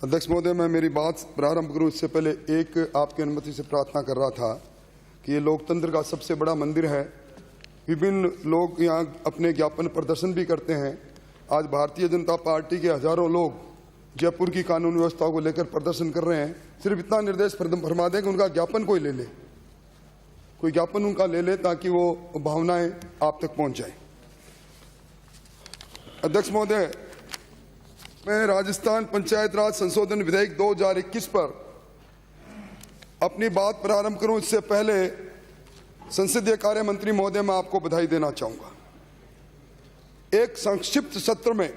अध्यक्ष महोदय, मैं मेरी बात प्रारंभ करूं इससे पहले एक आपकी अनुमति से प्रार्थना कर रहा था कि ये लोकतंत्र का सबसे बड़ा मंदिर है। विभिन्न लोग यहाँ अपने ज्ञापन प्रदर्शन भी करते हैं। आज भारतीय जनता पार्टी के हजारों लोग जयपुर की कानून व्यवस्था को लेकर प्रदर्शन कर रहे हैं। सिर्फ इतना निर्देश फरमा दें कि उनका ज्ञापन कोई ले ले, कोई ज्ञापन उनका ले ले ताकि वो भावनाएं आप तक पहुंच जाए। अध्यक्ष महोदय, मैं राजस्थान पंचायत राज संशोधन विधेयक 2021 पर अपनी बात प्रारंभ करूं इससे पहले संसदीय कार्य मंत्री महोदय, मैं आपको बधाई देना चाहूंगा। एक संक्षिप्त सत्र में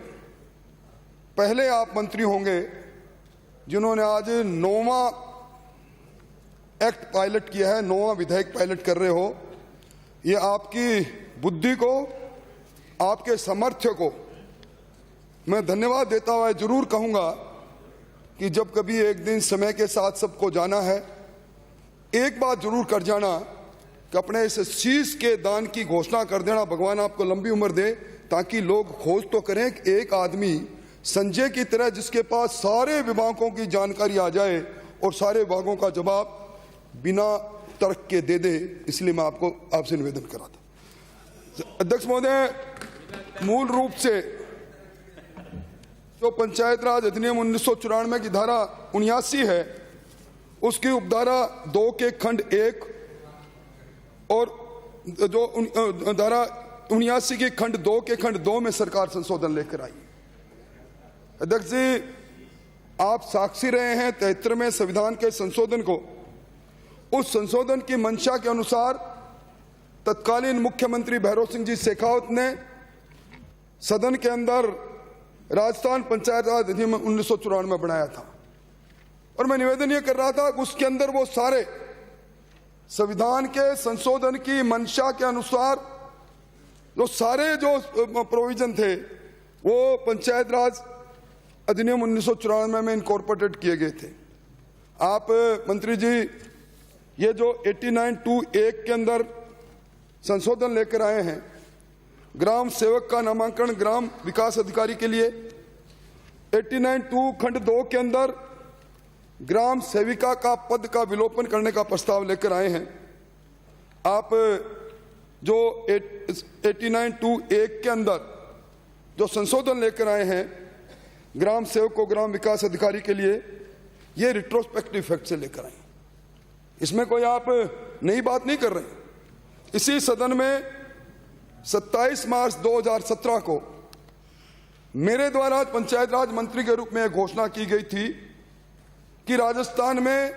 पहले आप मंत्री होंगे जिन्होंने आज 9वां एक्ट पायलट किया है, 9वां विधेयक पायलट कर रहे हो। ये आपकी बुद्धि को, आपके सामर्थ्य को मैं धन्यवाद देता हुआ जरूर कहूंगा कि जब कभी एक दिन समय के साथ सबको जाना है, एक बात जरूर कर जाना कि अपने इस शीश के दान की घोषणा कर देना। भगवान आपको लंबी उम्र दे ताकि लोग खोज तो करें कि एक आदमी संजय की तरह जिसके पास सारे विभागों की जानकारी आ जाए और सारे विभागों का जवाब बिना तर्क के दे दे। इसलिए मैं आपसे निवेदन कर रहा था। अध्यक्ष महोदय, मूल रूप से जो पंचायत राज अधिनियम 1994 की धारा 79 है, उसकी उपधारा 2 के खंड 1 और जो धारा 79 की खंड 2 के खंड 2 में सरकार संशोधन लेकर आई। अध्यक्ष जी, आप साक्षी रहे हैं 73वें संविधान के संशोधन को। उस संशोधन की मंशा के अनुसार तत्कालीन मुख्यमंत्री भैरव सिंह जी शेखावत ने सदन के अंदर राजस्थान पंचायत राज अधिनियम 1994 में बनाया था। और मैं निवेदन यह कर रहा था कि उसके अंदर वो सारे संविधान के संशोधन की मंशा के अनुसार जो सारे जो प्रोविजन थे वो पंचायत राज अधिनियम 1994 में इनकॉर्पोरेटेड किए गए थे। आप मंत्री जी, ये जो 89(2)(1) के अंदर संशोधन लेकर आए हैं, ग्राम सेवक का नामांकन ग्राम विकास अधिकारी के लिए, 89(2) खंड 2 के अंदर ग्राम सेविका का पद का विलोपन करने का प्रस्ताव लेकर आए हैं। आप जो 89(2)(1) के अंदर जो संशोधन लेकर आए हैं ग्राम सेवक को ग्राम विकास अधिकारी के लिए, ये रिट्रोस्पेक्टिव इफेक्ट से लेकर आए। इसमें कोई आप नई बात नहीं कर रहे। इसी सदन में 27 मार्च 2017 को मेरे द्वारा पंचायत राज मंत्री के रूप में घोषणा की गई थी कि राजस्थान में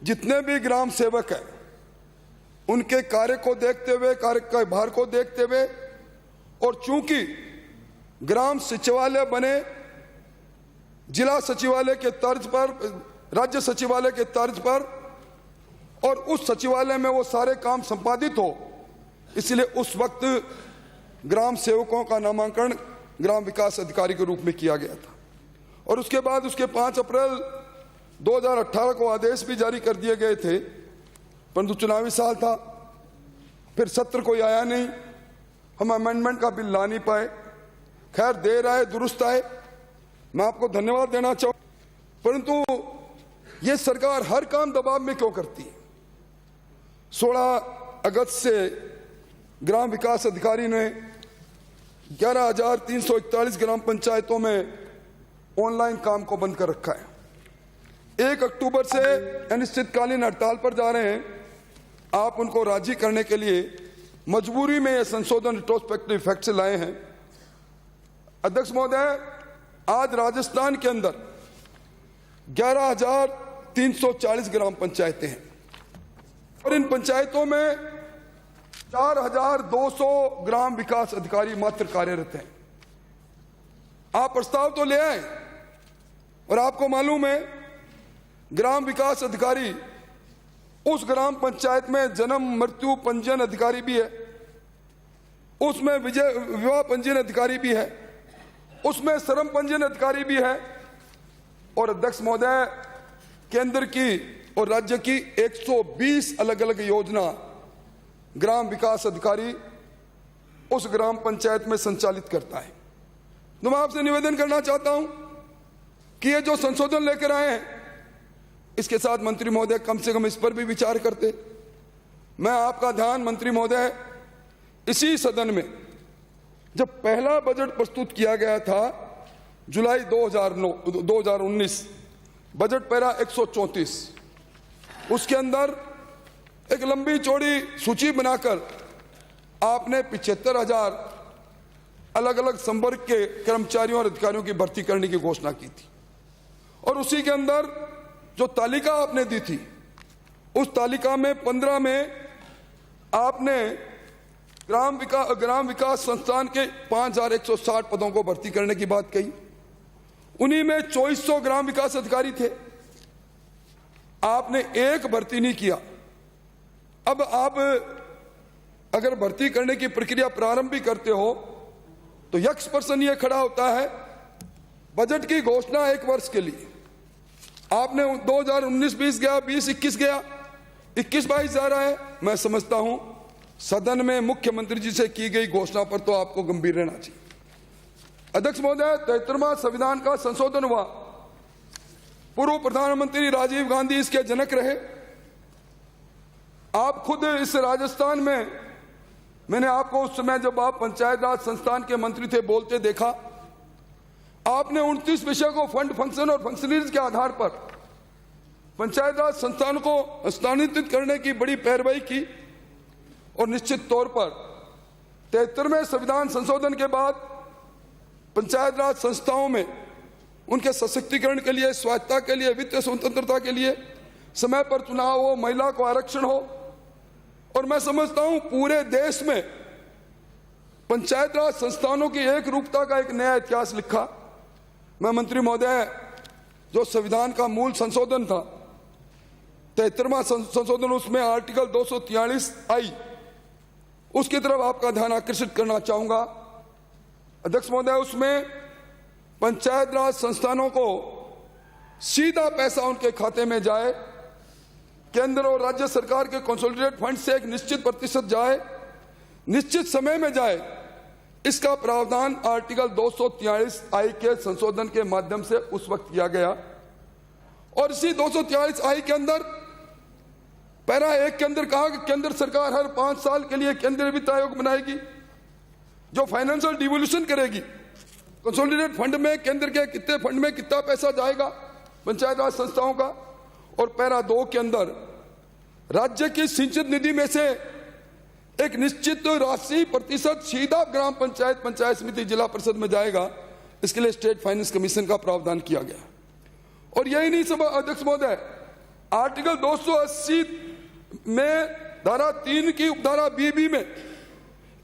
जितने भी ग्राम सेवक हैं उनके कार्य को देखते हुए, कार्य के भार को देखते हुए, और चूंकि ग्राम सचिवालय बने जिला सचिवालय के तर्ज पर, राज्य सचिवालय के तर्ज पर, और उस सचिवालय में वो सारे काम संपादित हो, इसलिए उस वक्त ग्राम सेवकों का नामांकन ग्राम विकास अधिकारी के रूप में किया गया था। और उसके बाद उसके 5 अप्रैल 2018 को आदेश भी जारी कर दिए गए थे, परंतु चुनावी साल था, फिर सत्र कोई आया नहीं, हम अमेंडमेंट का बिल ला नहीं पाए। खैर, देर आए दुरुस्त आए, मैं आपको धन्यवाद देना चाहूँ। परंतु ये सरकार हर काम दबाव में क्यों करती है? 16 अगस्त से ग्राम विकास अधिकारी ने 11,341 ग्राम पंचायतों में ऑनलाइन काम को बंद कर रखा है। 1 अक्टूबर से अनिश्चितकालीन हड़ताल पर जा रहे हैं। आप उनको राजी करने के लिए मजबूरी में यह संशोधन रिट्रोस्पेक्टिव इफेक्ट से लाए हैं। अध्यक्ष महोदय, आज राजस्थान के अंदर 11,340 ग्राम पंचायतें हैं और इन पंचायतों में 4,200 ग्राम विकास अधिकारी मात्र कार्यरत हैं। आप प्रस्ताव तो ले आए और आपको मालूम है ग्राम विकास अधिकारी उस ग्राम पंचायत में जन्म मृत्यु पंजीयन अधिकारी भी है, उसमें विवाह पंजीयन अधिकारी भी है, उसमें श्रम पंजीयन अधिकारी भी है। और अध्यक्ष महोदय, केंद्र की और राज्य की 120 अलग अलग योजना ग्राम विकास अधिकारी उस ग्राम पंचायत में संचालित करता है। तो मैं आपसे निवेदन करना चाहता हूं कि ये जो संशोधन लेकर आए हैं, इसके साथ मंत्री महोदय कम से कम इस पर भी विचार करते। मैं आपका ध्यान मंत्री महोदय, इसी सदन में जब पहला बजट प्रस्तुत किया गया था जुलाई 2019, बजट पैरा 134, उसके अंदर एक लंबी चौड़ी सूची बनाकर आपने 75,000 अलग अलग संवर्ग के कर्मचारियों और अधिकारियों की भर्ती करने की घोषणा की थी। और उसी के अंदर जो तालिका आपने दी थी, उस तालिका में 15 में आपने ग्राम विकास संस्थान के 5,160 पदों को भर्ती करने की बात कही। उन्हीं में 2400 ग्राम विकास अधिकारी थे। आपने एक भर्ती नहीं किया। अब आप अगर भर्ती करने की प्रक्रिया प्रारंभ भी करते हो तो यक्ष पर्सन ये खड़ा होता है, बजट की घोषणा 1 वर्ष के लिए आपने 2019-20 गया, 20-21 गया, 21-22 जा रहा है। मैं समझता हूं सदन में मुख्यमंत्री जी से की गई घोषणा पर तो आपको गंभीर रहना चाहिए। अध्यक्ष महोदय, 73वां संविधान का संशोधन हुआ। पूर्व प्रधानमंत्री राजीव गांधी इसके जनक रहे। आप खुद इस राजस्थान में, मैंने आपको उस समय जब आप पंचायत राज संस्थान के मंत्री थे बोलते देखा। आपने 29 विषय को फंड, फंक्शन और फंक्शनरीज के आधार पर पंचायत राज संस्थान को स्थानांतरित करने की बड़ी पैरवी की। और निश्चित तौर पर 73वें संविधान संशोधन के बाद पंचायत राज संस्थाओं में उनके सशक्तिकरण के लिए, स्वायत्तता के लिए, वित्तीय स्वतंत्रता के लिए समय पर चुनाव हो, महिला को आरक्षण हो। और मैं समझता हूं पूरे देश में पंचायत राज संस्थानों की एक रूपता का एक नया इतिहास लिखा। मैं मंत्री महोदय, जो संविधान का मूल संशोधन था 73वां संशोधन, उसमें आर्टिकल 243 आई, उसकी तरफ आपका ध्यान आकर्षित करना चाहूंगा। अध्यक्ष महोदय, उसमें पंचायत राज संस्थानों को सीधा पैसा उनके खाते में जाए, केंद्र और राज्य सरकार के कंसोलिडेटेड फंड से एक निश्चित प्रतिशत जाए, निश्चित समय में जाए, इसका प्रावधान आर्टिकल 243 आई के संशोधन के माध्यम से उस वक्त किया गया। और इसी 243 आई के अंदर पैरा 1 के अंदर कहा कि केंद्र सरकार हर 5 साल के लिए केंद्रीय वित्त आयोग बनाएगी जो फाइनेंशियल डिवोल्यूशन करेगी। कंसोलिडेटेड फंड में केंद्र के कितने फंड में कितना पैसा जाएगा पंचायत राज संस्थाओं का। और पैरा 2 के अंदर राज्य की सिंचित निधि में से एक निश्चित राशि प्रतिशत सीधा ग्राम पंचायत, पंचायत समिति, जिला परिषद में जाएगा। इसके लिए स्टेट फाइनेंस कमीशन का प्रावधान किया गया। और यही नहीं सब अध्यक्ष महोदय, आर्टिकल 280 में धारा 3 की उपधारा बी में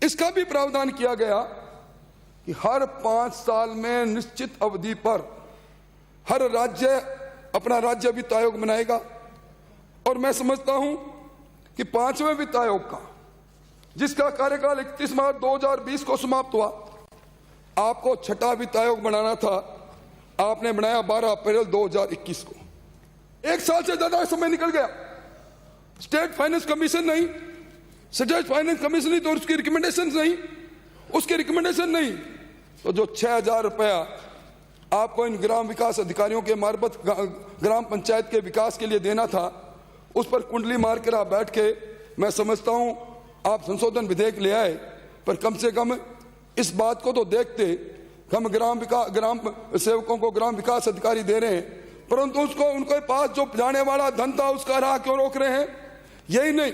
इसका भी प्रावधान किया गया कि हर 5 साल में निश्चित अवधि पर हर राज्य अपना राज्य वित्त आयोग बनाएगा। और मैं समझता हूं कि 5वें वित्त आयोग का, जिसका कार्यकाल 31 मार्च 2020 को समाप्त हुआ, आपको 6वां वित्त आयोग बनाना था। आपने बनाया 12 अप्रैल 2021 को। 1 साल से ज्यादा समय निकल गया। स्टेट फाइनेंस कमीशन नहीं, स्टेट फाइनेंस कमीशन नहीं, तो उसकी रिकमेंडेशन नहीं, उसकी रिकमेंडेशन नहीं, तो जो 6,000 रुपया आपको इन ग्राम विकास अधिकारियों के मार्फत ग्राम पंचायत के विकास के लिए देना था, उस पर कुंडली मार कर आप बैठ के, मैं समझता हूं आप संशोधन विधेयक ले आए, पर कम से कम इस बात को तो देखते। हम ग्राम सेवकों को ग्राम विकास अधिकारी दे रहे हैं, परंतु उसको उनके पास जो जाने वाला धन था उसका राह क्यों रोक रहे हैं? यही नहीं,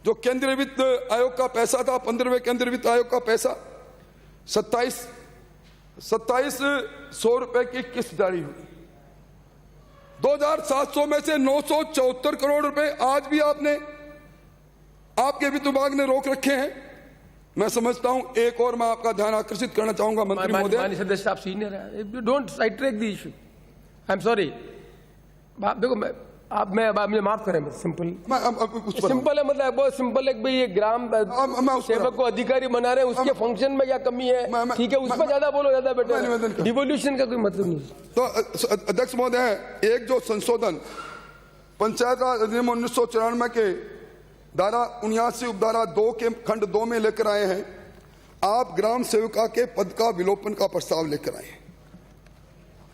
जो केंद्रीय वित्त आयोग का पैसा था, 15वें केंद्रीय वित्त आयोग का पैसा 2700 रुपए की किस्त जारी हुई। 2700 में से 974 करोड़ रुपए आज भी आपके वित्त विभाग ने रोक रखे हैं। मैं समझता हूं एक और मैं आपका ध्यान आकर्षित करना चाहूंगा मंत्री महोदय। माननीय सदस्य, आप सीनियर हैं, you don't side track the issue. I am sorry. देखो आप मुझे माफ करें, सिंपल है, मतलब बहुत सिंपल है कि भाई ये ग्राम सेवक को अधिकारी बना रहे हैं, उसके फंक्शन में क्या कमी है, ठीक है, उस पर ज्यादा बोलो, ज्यादा बेटर। डिवोल्यूशन का कोई मतलब नहीं। तो अध्यक्ष महोदय, एक जो संशोधन पंचायत राज अधिनियम 1994 के धारा 79 उपधारा 2 के खंड 2 में लेकर आए हैं, आप ग्राम सेविका के पद का विलोपन का प्रस्ताव लेकर आए हैं।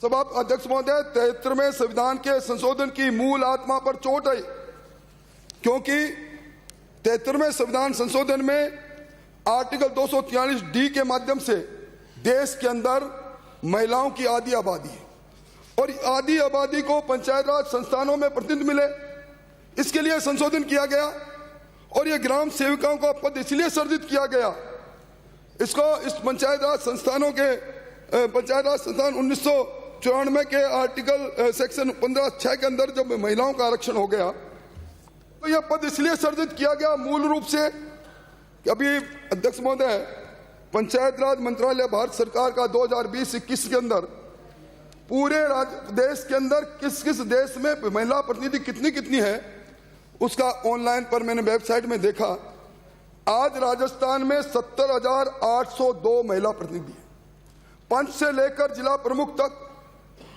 सभा अध्यक्ष महोदय, 73वें संविधान के संशोधन की मूल आत्मा पर चोट आई, क्योंकि 73वें संविधान संशोधन में आर्टिकल 243 डी के माध्यम से देश के अंदर महिलाओं की आधी आबादी है और आधी आबादी को पंचायत राज संस्थानों में प्रतिनिधि मिले, इसके लिए संशोधन किया गया। और ये ग्राम सेविकाओं का पद इसलिए सर्जित किया गया, इसको इस पंचायत राज संस्थानों के पंचायत राज संस्थान 1994 के आर्टिकल सेक्शन 15(6) के अंदर जब महिलाओं का आरक्षण हो गया तो यह पद इसलिए सर्जित किया गया मूल रूप से कि अभी अध्यक्ष महोदय, पंचायत राज मंत्रालय भारत सरकार का 2020-21 के अंदर पूरे देश के अंदर किस किस देश में महिला प्रतिनिधि कितनी कितनी है उसका ऑनलाइन पर मैंने वेबसाइट में देखा। आज राजस्थान में 70,802 महिला प्रतिनिधि है। पंच से लेकर जिला प्रमुख तक,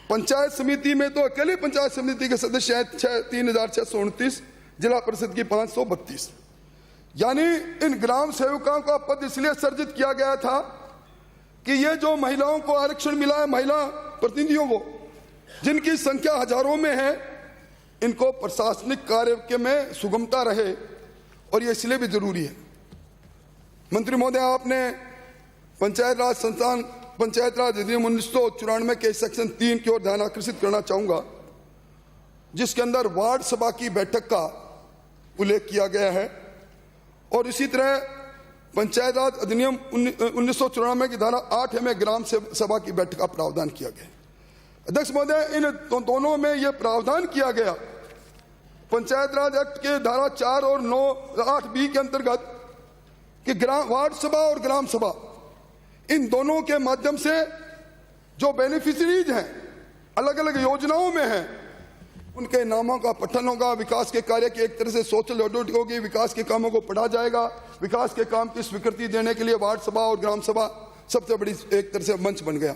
पंचायत समिति में तो अकेले पंचायत समिति के सदस्य हैं 3,629, जिला परिषद की 532। यानी इन ग्राम सेवकों का पद इसलिए सर्जित किया गया था कि ये जो महिलाओं को आरक्षण मिला है, महिला प्रतिनिधियों को, जिनकी संख्या हजारों में है, इनको प्रशासनिक कार्य के में सुगमता रहे और ये इसलिए भी जरूरी है। मंत्री महोदय, आपने पंचायत राज संस्थान पंचायत राज अधिनियम 1994 के सेक्शन 3 की ओर ध्यान आकर्षित करना चाहूंगा, जिसके अंदर वार्ड सभा की बैठक का उल्लेख किया गया है और इसी तरह पंचायत राज अधिनियम 1994 की धारा 8 में ग्राम सभा की बैठक का प्रावधान किया गया। अध्यक्ष महोदय, इन दोनों में यह प्रावधान किया गया पंचायत राज एक्ट के धारा 4 और 9(8)(b) के अंतर्गत कि वार्ड सभा और ग्राम सभा, इन दोनों के माध्यम से जो बेनिफिशरीज हैं, अलग अलग योजनाओं में हैं, उनके नामों का पठन होगा, विकास के कार्य की एक तरह से सोशल ऑडिट होगी, विकास के कामों को पढ़ा जाएगा, विकास के काम की स्वीकृति देने के लिए वार्ड सभा और ग्राम सभा सबसे बड़ी एक तरह से मंच बन गया।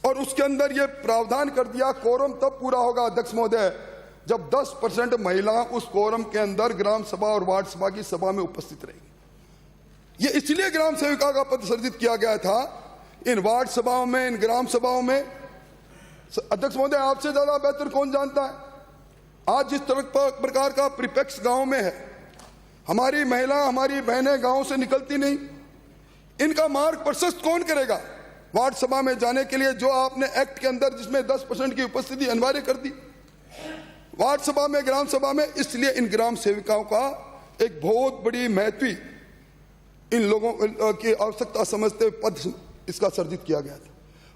और उसके अंदर ये प्रावधान कर दिया, कोरम तब पूरा होगा अध्यक्ष महोदय जब 10% महिला उस कोरम के अंदर ग्राम सभा और वार्ड सभा की सभा में उपस्थित रहेगी। ये इसलिए ग्राम सेविका का पद सर्जित किया गया था इन वार्ड सभाओं में, इन ग्राम सभाओं में। अध्यक्ष महोदय, आपसे ज्यादा बेहतर कौन जानता है आज जिस प्रकार का परिपेक्ष गांव में है, हमारी महिला, हमारी बहनें गांव से निकलती नहीं, इनका मार्ग प्रशस्त कौन करेगा वार्ड सभा में जाने के लिए, जो आपने एक्ट के अंदर जिसमें 10% की उपस्थिति अनिवार्य कर दी वार्ड सभा में, ग्राम सभा में। इसलिए इन ग्राम सेविकाओं का एक बहुत बड़ी महत्व इन लोगों की आवश्यकता समझते पद इसका सर्जित किया गया था।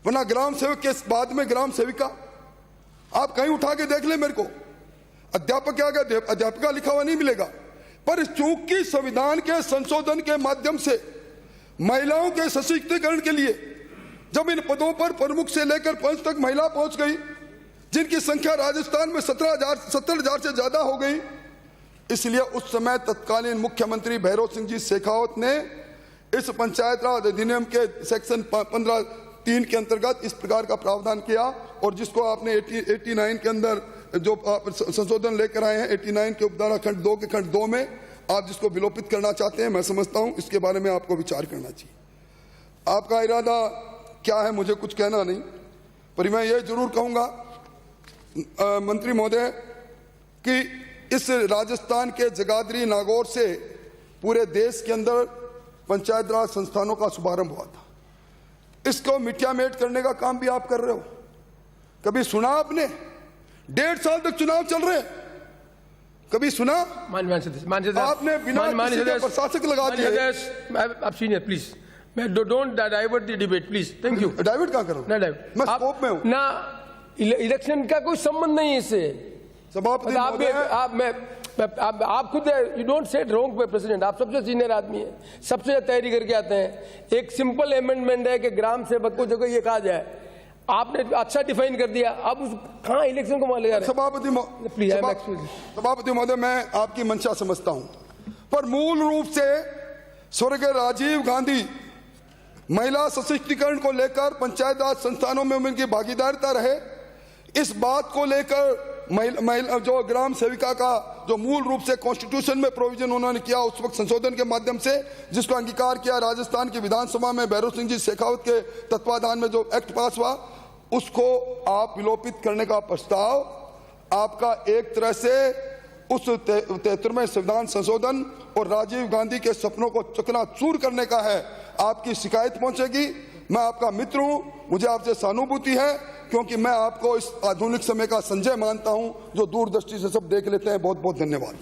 वरना ग्राम सेवक के बाद में ग्राम सेविका आप कहीं उठा के देख ले, मेरे को अध्यापक क्या गया, अध्यापिका लिखा हुआ नहीं मिलेगा। पर चूंकि संविधान के संशोधन के माध्यम से महिलाओं के सशक्तिकरण के लिए जब इन पदों पर प्रमुख से लेकर पंच तक महिला पहुंच गई, जिनकी संख्या राजस्थान में 70,000 से ज्यादा हो गई, इसलिए उस समय तत्कालीन मुख्यमंत्री भैरव सिंह जी शेखावत ने इस पंचायत राज अधिनियम के सेक्शन 15(3) के अंतर्गत इस प्रकार का प्रावधान किया और जिसको आपने 89 के अंदर जो संशोधन लेकर आए हैं, 89 के उपधारा खंड 2 के खंड 2 में आप जिसको विलोपित करना चाहते हैं, मैं समझता हूं इसके बारे में आपको विचार करना चाहिए। आपका इरादा क्या है मुझे कुछ कहना नहीं, पर मैं ये जरूर कहूंगा मंत्री महोदय कि इस राजस्थान के जगाधरी नागौर से पूरे देश के अंदर पंचायत राज संस्थानों का शुभारंभ हुआ था। इसको मिटियामेट करने का काम भी आप कर रहे हो। कभी सुना आपने 1.5 साल तक चुनाव चल रहे हैं, कभी सुना आपने बिना किसी के प्रशासक लगा दिए? आप सीनियर प्लीज, मैं don't divert the debate please. Thank you. Divert कहां करूं? मैं स्कोप में हूं ना, इलेक्शन का कोई संबंध नहीं है इससे। सभापति आप खुद यू डोंट सेट रॉन्ग पे प्रेसिडेंट, आप सबसे सीनियर आदमी है, सबसे तैयारी करके आते हैं। एक सिंपल अमेंडमेंट है कि ग्राम सेवक को जगह ये कहा जाए, आपने अच्छा डिफाइन कर दिया, अब उस कहां इलेक्शन को मान ले जा रहे हैं? सभापति महोदय, मैं आपकी मंशा समझता हूं, पर मूल रूप से स्वर्गीय राजीव गांधी महिला सशक्तिकरण को लेकर पंचायत राज संस्थानों में उनकी भागीदारिता रहे, इस बात को लेकर महिला जो ग्राम सेविका का जो मूल रूप से कॉन्स्टिट्यूशन में प्रोविजन उन्होंने किया उस वक्त संशोधन के माध्यम से, जिसको अंगीकार किया राजस्थान की विधानसभा में भैरव सिंह जी शेखावत के तत्वाधान में जो एक्ट पास हुआ, उसको आप विलोपित करने का प्रस्ताव आपका एक तरह से उस 73वें संविधान संशोधन और राजीव गांधी के सपनों को चकनाचूर करने का है। आपकी शिकायत पहुंचेगी। मैं आपका मित्र हूं, मुझे आपसे सहानुभूति है, क्योंकि मैं आपको इस आधुनिक समय का संजय मानता हूं जो दूरदृष्टि से सब देख लेते हैं। बहुत बहुत धन्यवाद।